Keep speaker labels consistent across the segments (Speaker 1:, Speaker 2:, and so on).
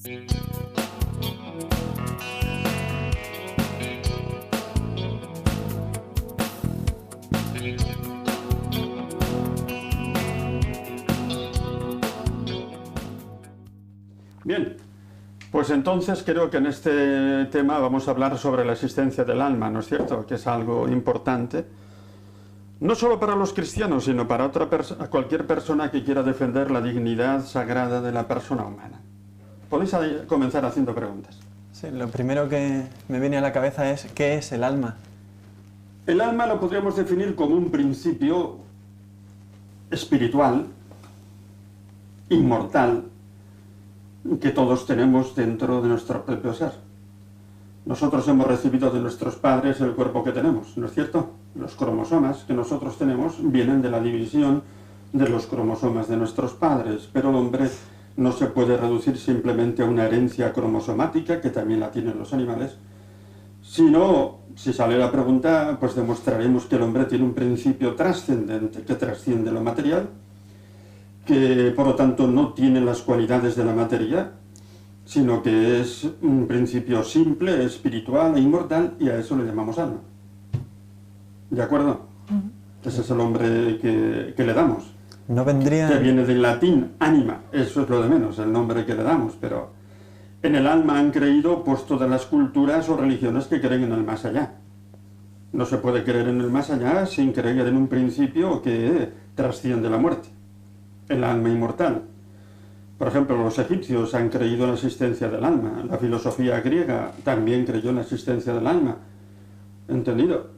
Speaker 1: Bien, pues entonces creo que en este tema vamos a hablar sobre la existencia del alma, ¿no es cierto? Que es algo importante, no solo para los cristianos, sino para cualquier persona que quiera defender la dignidad sagrada de la persona humana. Podéis comenzar haciendo preguntas.
Speaker 2: Sí, lo primero que me viene a la cabeza es ¿qué es el alma?
Speaker 1: El alma lo podríamos definir como un principio espiritual, inmortal, que todos tenemos dentro de nuestro propio ser. Nosotros hemos recibido de nuestros padres el cuerpo que tenemos, ¿no es cierto? Los cromosomas que nosotros tenemos vienen de la división de los cromosomas de nuestros padres, pero el hombre no se puede reducir simplemente a una herencia cromosomática, que también la tienen los animales, sino, si sale la pregunta, pues demostraremos que el hombre tiene un principio trascendente, que trasciende lo material, que por lo tanto no tiene las cualidades de la materia, sino que es un principio simple, espiritual e inmortal, y a eso le llamamos alma. ¿De acuerdo? Ese es el nombre que le damos.
Speaker 2: No vendría...
Speaker 1: Que viene del latín, anima, eso es lo de menos, el nombre que le damos, pero en el alma han creído pues todas las culturas o religiones que creen en el más allá. No se puede creer en el más allá sin creer en un principio que trasciende la muerte, el alma inmortal. Por ejemplo, los egipcios han creído en la existencia del alma, la filosofía griega también creyó en la existencia del alma. ¿Entendido?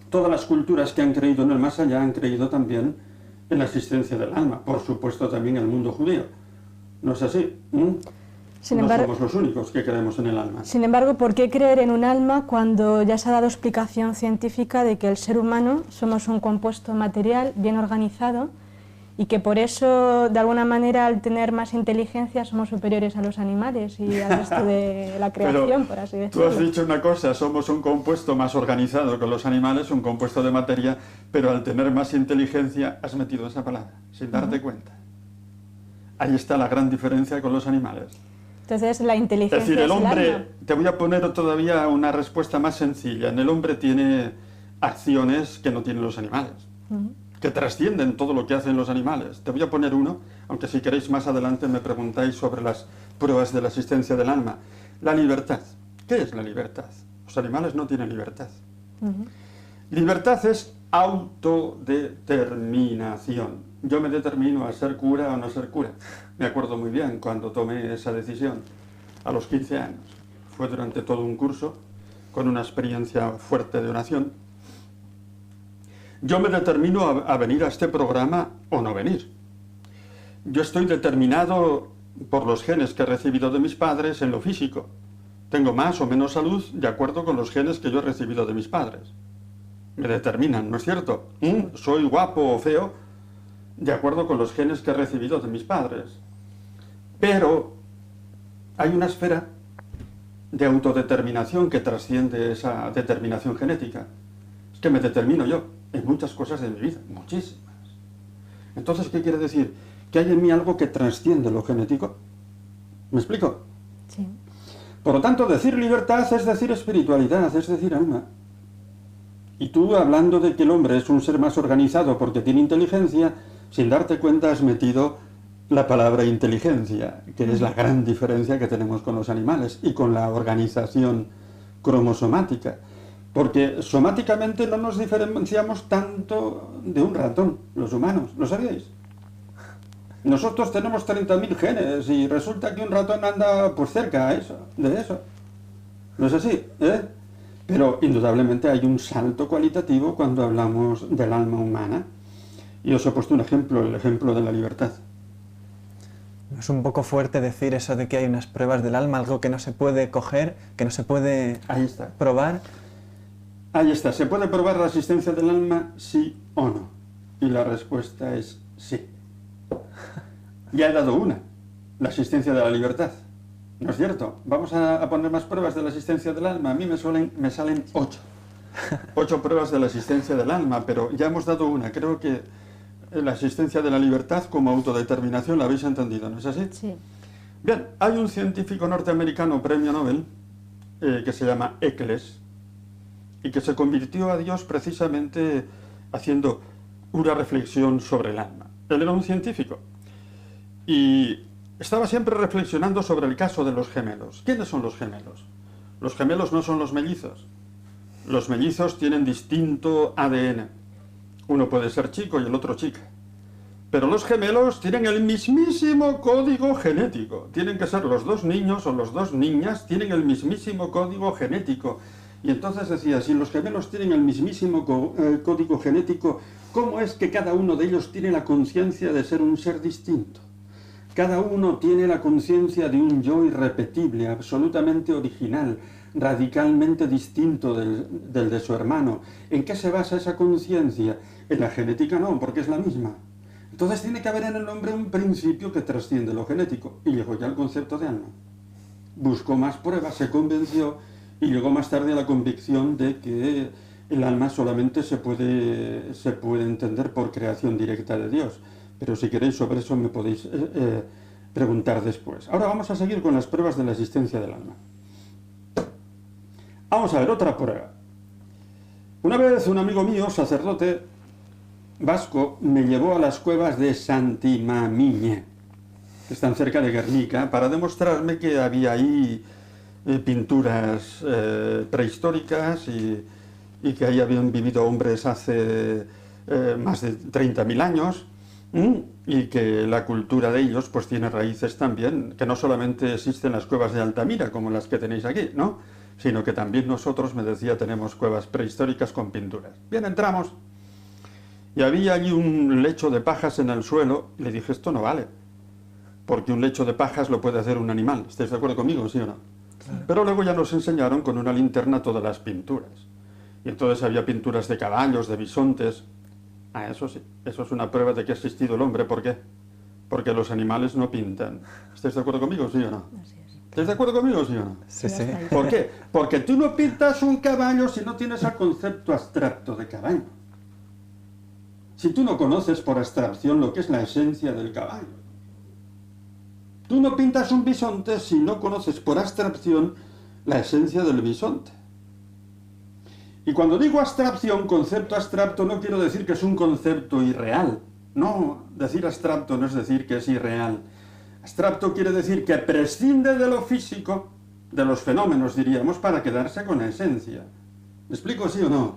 Speaker 1: Todas las culturas que han creído en el más allá han creído también en la existencia del alma, por supuesto también el mundo judío. ¿No es así? No somos los únicos que creemos en el alma.
Speaker 3: Sin embargo, ¿por qué creer en un alma cuando ya se ha dado explicación científica de que el ser humano somos un compuesto material bien organizado y que por eso, de alguna manera, al tener más inteligencia, somos superiores a los animales y al resto de la creación, por así decirlo?
Speaker 1: Tú has dicho una cosa, somos un compuesto más organizado que los animales, un compuesto de materia, pero al tener más inteligencia has metido esa palabra, sin darte cuenta. Ahí está la gran diferencia con los animales.
Speaker 3: Entonces, la inteligencia
Speaker 1: es decir, el hombre,
Speaker 3: alma.
Speaker 1: te voy a poner todavía una respuesta más sencilla. En el hombre tiene acciones que no tienen los animales, que trascienden todo lo que hacen los animales. Te voy a poner uno, aunque si queréis más adelante me preguntáis sobre las pruebas de la existencia del alma. La libertad. ¿Qué es la libertad? Los animales no tienen libertad. Libertad es autodeterminación. Yo me determino a ser cura o no ser cura. Me acuerdo muy bien cuando tomé esa decisión a los 15 años. Fue durante todo un curso con una experiencia fuerte de oración. Yo me determino a venir a este programa o no venir. Yo estoy determinado por los genes que he recibido de mis padres en lo físico. Tengo más o menos salud de acuerdo con los genes que yo he recibido de mis padres. Me determinan, ¿no es cierto? Soy guapo o feo de acuerdo con los genes que he recibido de mis padres. Pero hay una esfera de autodeterminación que trasciende esa determinación genética. Es que me determino yo en muchas cosas de mi vida, muchísimas. Entonces, ¿qué quiere decir? Que hay en mí algo que trasciende lo genético. ¿Me explico?
Speaker 3: Sí.
Speaker 1: Por lo tanto, decir libertad es decir espiritualidad, es decir alma. Y tú, hablando de que el hombre es un ser más organizado porque tiene inteligencia, sin darte cuenta has metido la palabra inteligencia, que es la gran diferencia que tenemos con los animales y con la organización cromosomática. Porque somáticamente no nos diferenciamos tanto de un ratón, los humanos, ¿lo sabíais? Nosotros tenemos 30.000 genes y resulta que un ratón anda pues cerca de eso. ¿No es así? Pero indudablemente hay un salto cualitativo cuando hablamos del alma humana. Y os he puesto un ejemplo, el ejemplo de la libertad.
Speaker 2: Es un poco fuerte decir eso de que hay unas pruebas del alma, algo que no se puede coger, que no se puede probar.
Speaker 1: Ahí está, ¿se puede probar la existencia del alma, sí o no? Y la respuesta es sí. Ya he dado una, la existencia de la libertad. ¿No es cierto? Vamos a poner más pruebas de la existencia del alma. A mí me salen 8. 8 pruebas de la existencia del alma, pero ya hemos dado una. Creo que la existencia de la libertad como autodeterminación la habéis entendido, ¿no es así?
Speaker 3: Sí.
Speaker 1: Bien, hay un científico norteamericano, premio Nobel, que se llama Eccles, y que se convirtió a Dios precisamente haciendo una reflexión sobre el alma. Él era un científico y estaba siempre reflexionando sobre el caso de los gemelos. ¿Quiénes son los gemelos? Los gemelos no son los mellizos. Los mellizos tienen distinto ADN. Uno puede ser chico y el otro chica. Pero los gemelos tienen el mismísimo código genético. Tienen que ser los dos niños o las dos niñas, tienen el mismísimo código genético. Y entonces decía, si los gemelos tienen el mismísimo código genético, ¿cómo es que cada uno de ellos tiene la conciencia de ser un ser distinto? Cada uno tiene la conciencia de un yo irrepetible, absolutamente original, radicalmente distinto del de su hermano. ¿En qué se basa esa conciencia? En la genética no, porque es la misma. Entonces tiene que haber en el hombre un principio que trasciende lo genético. Y llegó ya al concepto de alma. Buscó más pruebas, se convenció y llegó más tarde a la convicción de que el alma solamente se puede entender por creación directa de Dios. Pero si queréis sobre eso me podéis preguntar después. Ahora vamos a seguir con las pruebas de la existencia del alma. Vamos a ver otra prueba. Una vez un amigo mío, sacerdote vasco, me llevó a las cuevas de Santimamiñe, que están cerca de Guernica, para demostrarme que había ahí pinturas prehistóricas y que ahí habían vivido hombres hace más de 30.000 años y que la cultura de ellos pues tiene raíces también, que no solamente existen las cuevas de Altamira como las que tenéis aquí, ¿no? Sino que también nosotros, me decía, tenemos cuevas prehistóricas con pinturas. Bien, entramos y había allí un lecho de pajas en el suelo y le dije, esto no vale, porque un lecho de pajas lo puede hacer un animal. ¿Estáis de acuerdo conmigo, sí o no? Claro. Pero luego ya nos enseñaron con una linterna todas las pinturas. Y entonces había pinturas de caballos, de bisontes. Ah, eso sí, eso es una prueba de que ha existido el hombre. ¿Por qué? Porque los animales no pintan. ¿Estáis de acuerdo conmigo, sí o no?
Speaker 3: Así es.
Speaker 1: ¿Estáis de acuerdo conmigo, sí o no?
Speaker 2: Sí, sí.
Speaker 1: ¿Por qué? Porque tú no pintas un caballo si no tienes el concepto abstracto de caballo. Si tú no conoces por abstracción lo que es la esencia del caballo. Tú no pintas un bisonte si no conoces por abstracción la esencia del bisonte. Y cuando digo abstracción, concepto abstracto, no quiero decir que es un concepto irreal. No, decir abstracto no es decir que es irreal. Abstracto quiere decir que prescinde de lo físico, de los fenómenos, diríamos, para quedarse con la esencia. ¿Me explico, sí o no?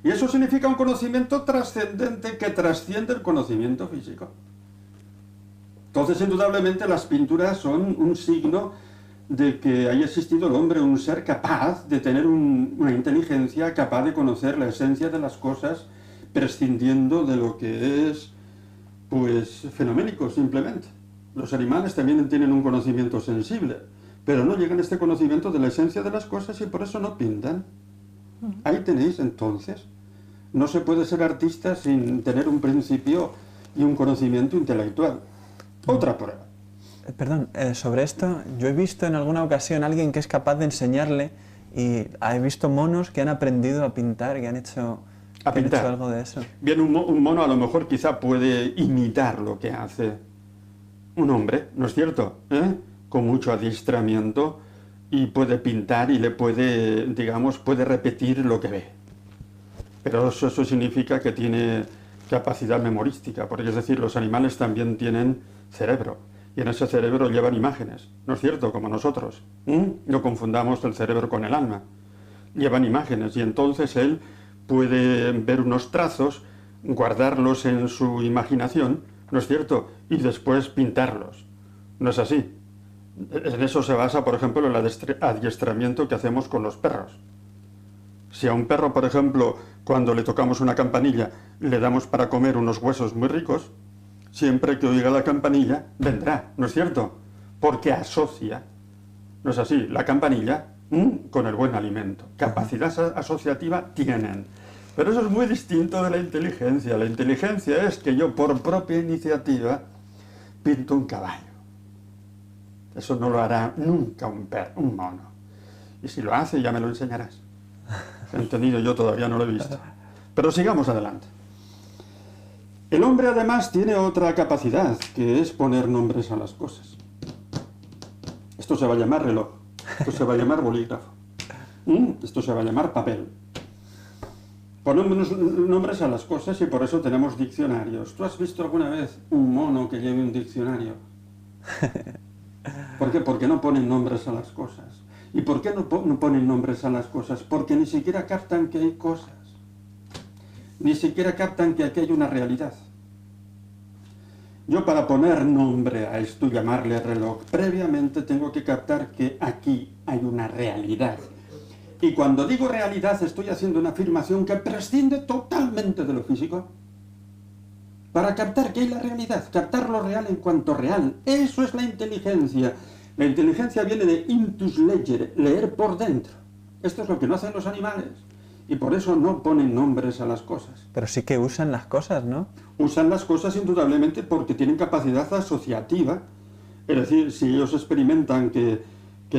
Speaker 1: Y eso significa un conocimiento trascendente que trasciende el conocimiento físico. Entonces, indudablemente, las pinturas son un signo de que haya existido el hombre, un ser capaz de tener una inteligencia, capaz de conocer la esencia de las cosas, prescindiendo de lo que es, pues, fenoménico, simplemente. Los animales también tienen un conocimiento sensible, pero no llegan a este conocimiento de la esencia de las cosas y por eso no pintan. Ahí tenéis, entonces. No se puede ser artista sin tener un principio y un conocimiento intelectual. Otra prueba.
Speaker 2: Perdón, sobre esto, yo he visto en alguna ocasión a alguien que es capaz de enseñarle y he visto monos que han aprendido a pintar, que han hecho algo de eso.
Speaker 1: Bien, un mono a lo mejor quizá puede imitar lo que hace un hombre, ¿no es cierto? Con mucho adiestramiento y puede pintar y le puede, digamos, puede repetir lo que ve. Pero eso significa que tiene capacidad memorística, porque es decir, los animales también tienen cerebro y en ese cerebro llevan imágenes, ¿no es cierto? Como nosotros. No confundamos el cerebro con el alma. Llevan imágenes y entonces él puede ver unos trazos, guardarlos en su imaginación, ¿no es cierto? Y después pintarlos. ¿No es así? En eso se basa, por ejemplo, el adiestramiento que hacemos con los perros. Si a un perro, por ejemplo, cuando le tocamos una campanilla, le damos para comer unos huesos muy ricos, siempre que oiga la campanilla, vendrá, ¿no es cierto? Porque asocia, ¿no es así? La campanilla con el buen alimento. Capacidad asociativa tienen. Pero eso es muy distinto de la inteligencia. La inteligencia es que yo, por propia iniciativa, pinto un caballo. Eso no lo hará nunca un mono. Y si lo hace, ya me lo enseñarás. Entendido, yo todavía no lo he visto. Pero sigamos adelante. El hombre además tiene otra capacidad, que es poner nombres a las cosas. Esto se va a llamar reloj, esto se va a llamar bolígrafo, esto se va a llamar papel. Ponemos nombres a las cosas y por eso tenemos diccionarios. ¿Tú has visto alguna vez un mono que lleve un diccionario? ¿Por qué? Porque no ponen nombres a las cosas. ¿Y por qué no ponen nombres a las cosas? Porque ni siquiera captan que hay cosas. Ni siquiera captan que aquí hay una realidad. Yo para poner nombre a esto y llamarle reloj, previamente tengo que captar que aquí hay una realidad. Y cuando digo realidad estoy haciendo una afirmación que prescinde totalmente de lo físico. Para captar que hay la realidad, captar lo real en cuanto real. Eso es la inteligencia. La inteligencia viene de intus legere, leer por dentro. Esto es lo que no hacen los animales. Y por eso no ponen nombres a las cosas.
Speaker 2: Pero sí que usan las cosas, ¿no?
Speaker 1: Usan las cosas indudablemente porque tienen capacidad asociativa. Es decir, si ellos experimentan que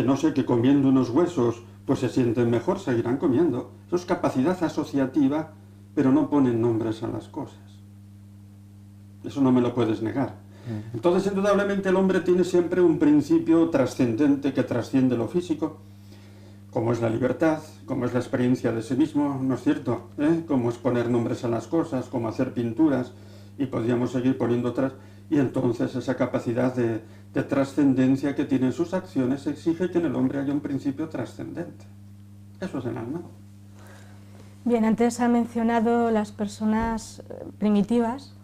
Speaker 1: no sé, que comiendo unos huesos pues se sienten mejor, seguirán comiendo. Eso es capacidad asociativa, pero no ponen nombres a las cosas. Eso no me lo puedes negar. Entonces, indudablemente, el hombre tiene siempre un principio trascendente que trasciende lo físico, como es la libertad, como es la experiencia de sí mismo, ¿no es cierto? Como es poner nombres a las cosas, como hacer pinturas, y podríamos seguir poniendo otras. Y entonces esa capacidad de trascendencia que tienen sus acciones exige que en el hombre haya un principio trascendente. Eso es el alma.
Speaker 3: Bien, antes ha mencionado las personas primitivas.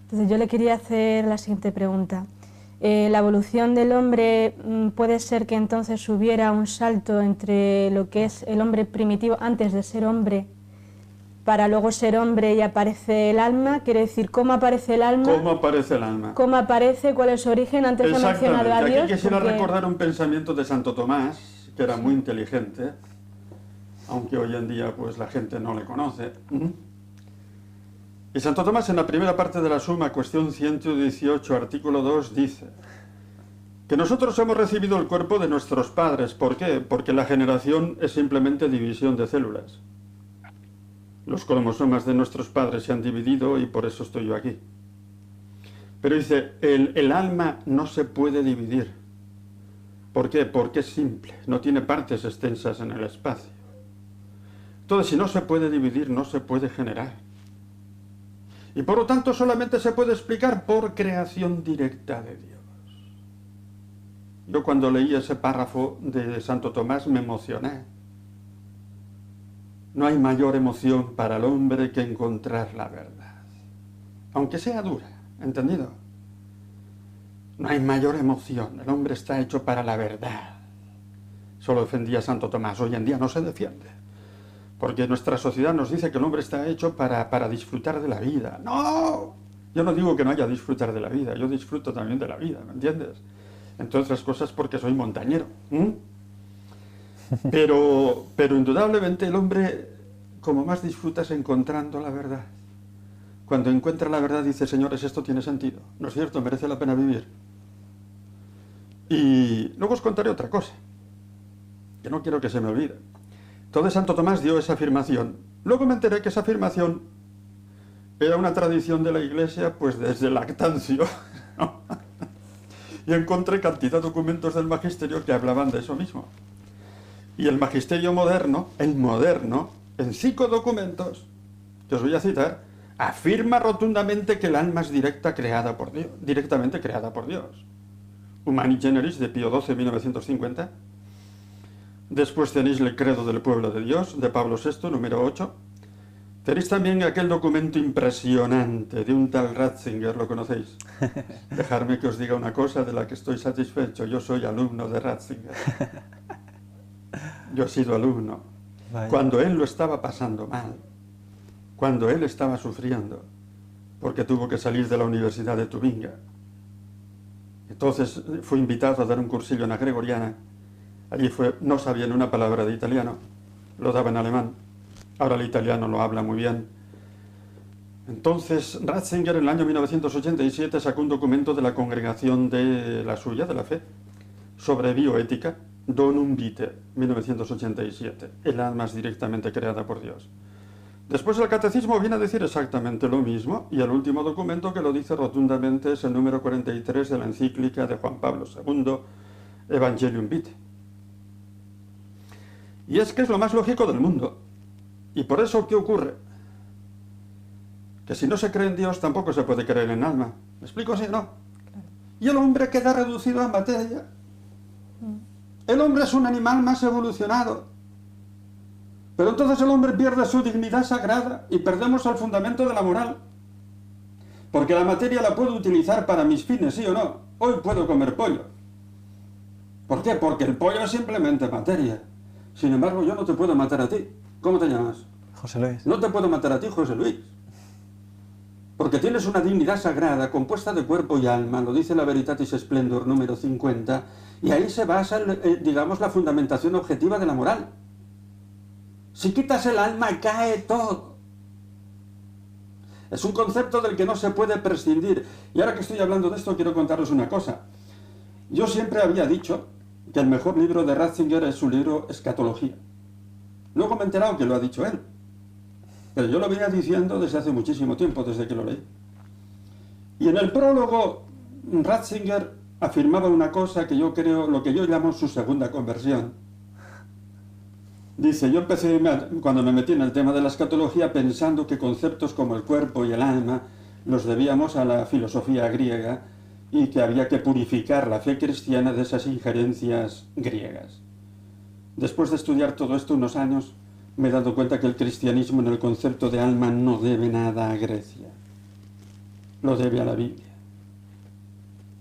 Speaker 3: Entonces yo le quería hacer la siguiente pregunta. ¿La evolución del hombre puede ser que entonces hubiera un salto entre lo que es el hombre primitivo antes de ser hombre para luego ser hombre y aparece el alma? Quiere decir, ¿cómo aparece el alma?
Speaker 1: ¿Cómo aparece el alma?
Speaker 3: ¿Cómo aparece? ¿Cuál es su origen? Antes ha mencionado a Dios.
Speaker 1: Aquí quisiera recordar un pensamiento de Santo Tomás, que era muy inteligente, aunque hoy en día pues la gente no le conoce. Y Santo Tomás en la primera parte de la Suma, cuestión 118, artículo 2, dice que nosotros hemos recibido el cuerpo de nuestros padres. ¿Por qué? Porque la generación es simplemente división de células. Los cromosomas de nuestros padres se han dividido y por eso estoy yo aquí. Pero dice, el alma no se puede dividir. ¿Por qué? Porque es simple, no tiene partes extensas en el espacio. Entonces, si no se puede dividir, no se puede generar. Y por lo tanto solamente se puede explicar por creación directa de Dios. Yo cuando leí ese párrafo de Santo Tomás me emocioné. No hay mayor emoción para el hombre que encontrar la verdad, aunque sea dura, ¿entendido? No hay mayor emoción, el hombre está hecho para la verdad. Eso lo defendía Santo Tomás, hoy en día no se defiende, porque nuestra sociedad nos dice que el hombre está hecho para disfrutar de la vida. ¡No! Yo no digo que no haya disfrutar de la vida, yo disfruto también de la vida, ¿me entiendes? Entre otras cosas porque soy montañero. Pero indudablemente el hombre, como más disfruta, es encontrando la verdad. Cuando encuentra la verdad dice, señores, esto tiene sentido, ¿no es cierto? Merece la pena vivir. Y luego os contaré otra cosa, que no quiero que se me olvide. Entonces Santo Tomás dio esa afirmación. Luego me enteré que esa afirmación era una tradición de la Iglesia, pues desde Lactancio, ¿no? Y encontré cantidad de documentos del magisterio que hablaban de eso mismo. Y el magisterio moderno, en 5 documentos, que os voy a citar, afirma rotundamente que el alma es directamente creada por Dios. Humani Generis, de Pío XII, 1950. Después tenéis el Credo del Pueblo de Dios, de Pablo VI, número 8. Tenéis también aquel documento impresionante de un tal Ratzinger, ¿lo conocéis? Dejadme que os diga una cosa de la que estoy satisfecho. Yo soy alumno de Ratzinger. Yo he sido alumno. Vaya. Cuando él lo estaba pasando mal, cuando él estaba sufriendo, porque tuvo que salir de la Universidad de Tubinga. Entonces fue invitado a dar un cursillo en la Gregoriana. Allí no sabían una palabra de italiano, lo daba en alemán. Ahora el italiano lo habla muy bien. Entonces Ratzinger en el año 1987 sacó un documento de la congregación de la suya, de la fe, sobre bioética, Donum Vitae, 1987. El alma es directamente creada por Dios. Después el catecismo viene a decir exactamente lo mismo, y el último documento que lo dice rotundamente es el número 43 de la encíclica de Juan Pablo II, Evangelium Vitae. Y es que es lo más lógico del mundo. Y por eso, ¿qué ocurre? Que si no se cree en Dios, tampoco se puede creer en alma. ¿Me explico así o no?
Speaker 3: Claro.
Speaker 1: Y el hombre queda reducido a materia. El hombre es un animal más evolucionado. Pero entonces el hombre pierde su dignidad sagrada y perdemos el fundamento de la moral. Porque la materia la puedo utilizar para mis fines, ¿sí o no? Hoy puedo comer pollo. ¿Por qué? Porque el pollo es simplemente materia. Sin embargo, yo no te puedo matar a ti. ¿Cómo te llamas?
Speaker 2: José Luis.
Speaker 1: No te puedo matar a ti, José Luis. Porque tienes una dignidad sagrada compuesta de cuerpo y alma, lo dice la Veritatis Splendor número 50, y ahí se basa, digamos, la fundamentación objetiva de la moral. Si quitas el alma, cae todo. Es un concepto del que no se puede prescindir. Y ahora que estoy hablando de esto, quiero contaros una cosa. Yo siempre había dicho que el mejor libro de Ratzinger es su libro Escatología. Luego me he enterado que lo ha dicho él. Pero yo lo venía diciendo desde hace muchísimo tiempo, desde que lo leí. Y en el prólogo, Ratzinger afirmaba una cosa que yo creo, lo que yo llamo su segunda conversión. Dice, yo empecé, cuando me metí en el tema de la escatología, pensando que conceptos como el cuerpo y el alma los debíamos a la filosofía griega y que había que purificar la fe cristiana de esas injerencias griegas. Después de estudiar todo esto unos años, me he dado cuenta que el cristianismo en el concepto de alma no debe nada a Grecia. Lo debe a la Biblia.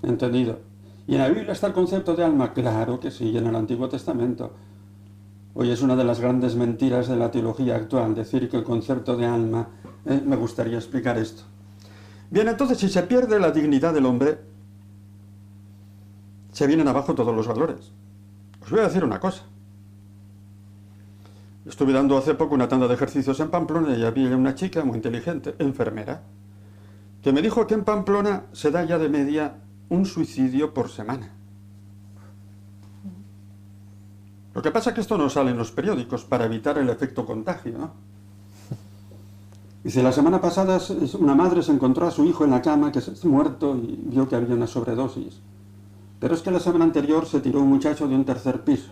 Speaker 1: ¿Entendido? ¿Y en la Biblia está el concepto de alma? Claro que sí, en el Antiguo Testamento. Hoy es una de las grandes mentiras de la teología actual, decir que el concepto de alma... me gustaría explicar esto. Bien, entonces, si se pierde la dignidad del hombre, se vienen abajo todos los valores. Os voy a decir una cosa. Estuve dando hace poco una tanda de ejercicios en Pamplona y había una chica muy inteligente, enfermera, que me dijo que en Pamplona se da ya de media un suicidio por semana. Lo que pasa es que esto no sale en los periódicos para evitar el efecto contagio, ¿no? Dice, la semana pasada una madre se encontró a su hijo en la cama, que se muerto, y vio que había una sobredosis. Pero es que la semana anterior se tiró un muchacho de un tercer piso.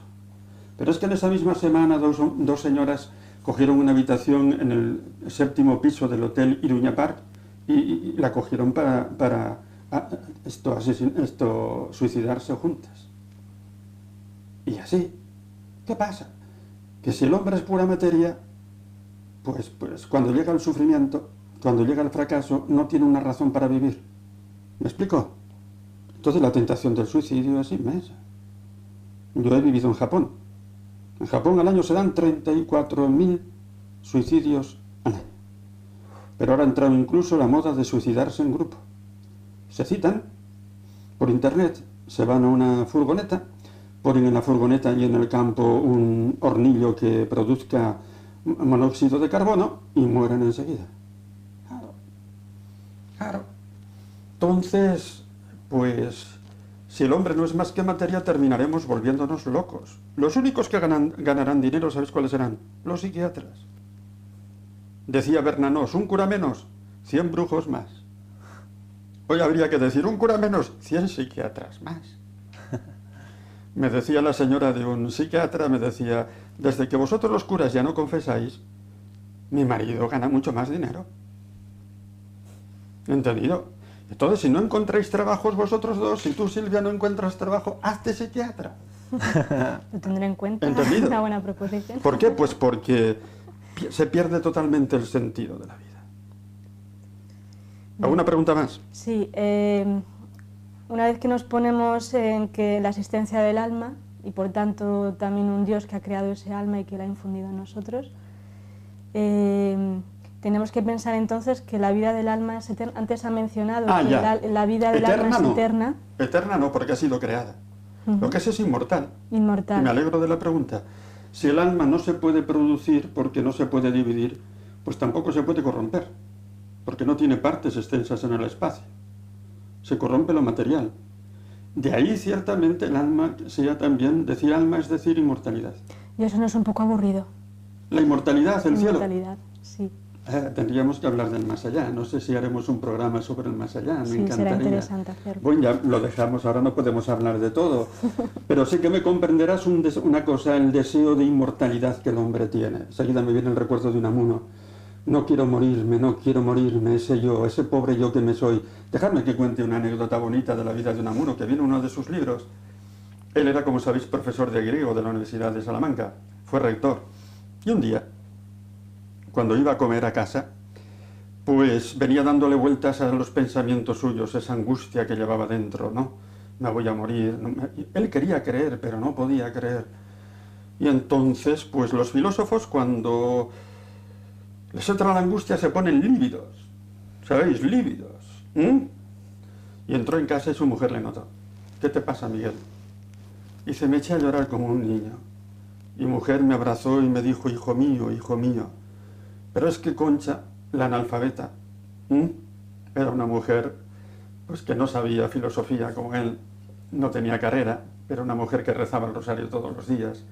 Speaker 1: Pero es que en esa misma semana dos señoras cogieron una habitación en el 7º piso del Hotel Iruña Park y la cogieron para suicidarse juntas. Y así. ¿Qué pasa? Que si el hombre es pura materia, pues cuando llega el sufrimiento, cuando llega el fracaso, no tiene una razón para vivir. ¿Me explico? Entonces la tentación del suicidio es inmensa. Yo he vivido en Japón. En Japón al año se dan 34.000 suicidios al año. Pero ahora ha entrado incluso la moda de suicidarse en grupo. Se citan por internet, se van a una furgoneta, ponen en la furgoneta y en el campo un hornillo que produzca monóxido de carbono y mueren enseguida. Claro. Entonces, pues, si el hombre no es más que materia, terminaremos volviéndonos locos. Los únicos que ganarán dinero, ¿sabéis cuáles serán? Los psiquiatras. Decía Bernanos, un cura menos, 100 brujos más. Hoy habría que decir, un cura menos, 100 psiquiatras más. Me decía la señora de un psiquiatra, me decía, desde que vosotros los curas ya no confesáis, mi marido gana mucho más dinero. ¿Entendido? Entonces, si no encontráis trabajos vosotros dos, si tú, Silvia, no encuentras trabajo, hazte psiquiatra.
Speaker 3: Lo tendré en cuenta.
Speaker 1: ¿Entendido?
Speaker 3: Una buena proposición.
Speaker 1: ¿Por qué? Pues porque se pierde totalmente el sentido de la vida. ¿Alguna pregunta más?
Speaker 3: Sí. Una vez que nos ponemos en que la existencia del alma, y por tanto también un Dios que ha creado ese alma y que la ha infundido en nosotros, tenemos que pensar entonces que la vida del alma es eterna. Antes ha mencionado que la vida del alma es eterna.
Speaker 1: Eterna no, porque ha sido creada. Lo que es inmortal.
Speaker 3: Inmortal.
Speaker 1: Y me alegro de la pregunta. Si el alma no se puede producir porque no se puede dividir, pues tampoco se puede corromper, porque no tiene partes extensas en el espacio. Se corrompe lo material. De ahí ciertamente el alma sea también, decir alma es decir inmortalidad.
Speaker 3: Y eso no es un poco aburrido.
Speaker 1: La inmortalidad, el cielo.
Speaker 3: Inmortalidad, sí.
Speaker 1: Tendríamos que hablar del más allá. No sé si haremos un programa sobre el más allá. Me
Speaker 3: Sí,
Speaker 1: encantaría.
Speaker 3: será interesante hacerlo.
Speaker 1: Bueno, ya lo dejamos, ahora no podemos hablar de todo. Pero sí que me comprenderás una cosa, el deseo de inmortalidad que el hombre tiene. Enseguida me viene el recuerdo de Unamuno. No quiero morirme, ese yo, ese pobre yo que me soy. Dejadme que cuente una anécdota bonita de la vida de Unamuno, que viene en uno de sus libros. Él era, como sabéis, profesor de griego de la Universidad de Salamanca. Fue rector. Y un día, cuando iba a comer a casa, pues venía dándole vueltas a los pensamientos suyos, esa angustia que llevaba dentro, ¿no? Me voy a morir. Él quería creer, pero no podía creer. Y entonces, pues los filósofos, cuando les entra la angustia, se ponen lívidos. ¿Sabéis? Lívidos. Y entró en casa y su mujer le notó. ¿Qué te pasa, Miguel? Y se me eché a llorar como un niño. Y mujer me abrazó y me dijo, hijo mío, hijo mío. Pero es que Concha, la analfabeta, era una mujer pues que no sabía filosofía como él, no tenía carrera, pero una mujer que rezaba el rosario todos los días.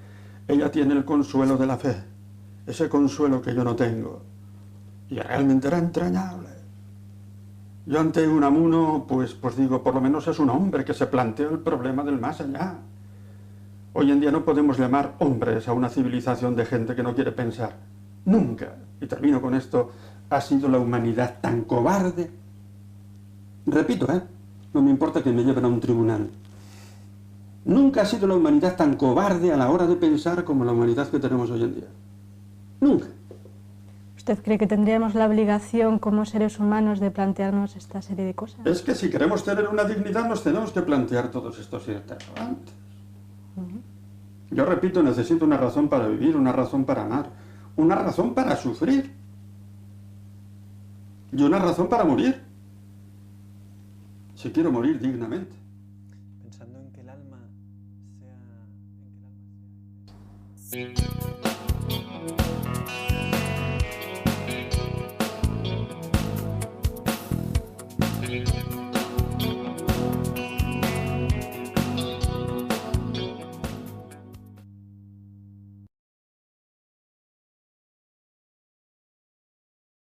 Speaker 1: Ella tiene el consuelo de la fe, ese consuelo que yo no tengo. Y realmente era entrañable. Yo ante Unamuno, pues digo, por lo menos es un hombre que se planteó el problema del más allá. Hoy en día no podemos llamar hombres a una civilización de gente que no quiere pensar. Nunca, y termino con esto, ha sido la humanidad tan cobarde. Repito, no me importa que me lleven a un tribunal. Nunca ha sido la humanidad tan cobarde a la hora de pensar como la humanidad que tenemos hoy en día. Nunca.
Speaker 3: ¿Usted cree que tendríamos la obligación como seres humanos de plantearnos esta serie de cosas?
Speaker 1: Es que si queremos tener una dignidad nos tenemos que plantear todos estos interrogantes. Yo repito, necesito una razón para vivir, una razón para amar, una razón para sufrir y una razón para morir. Si quiero morir dignamente.
Speaker 2: Pensando en que el alma sea...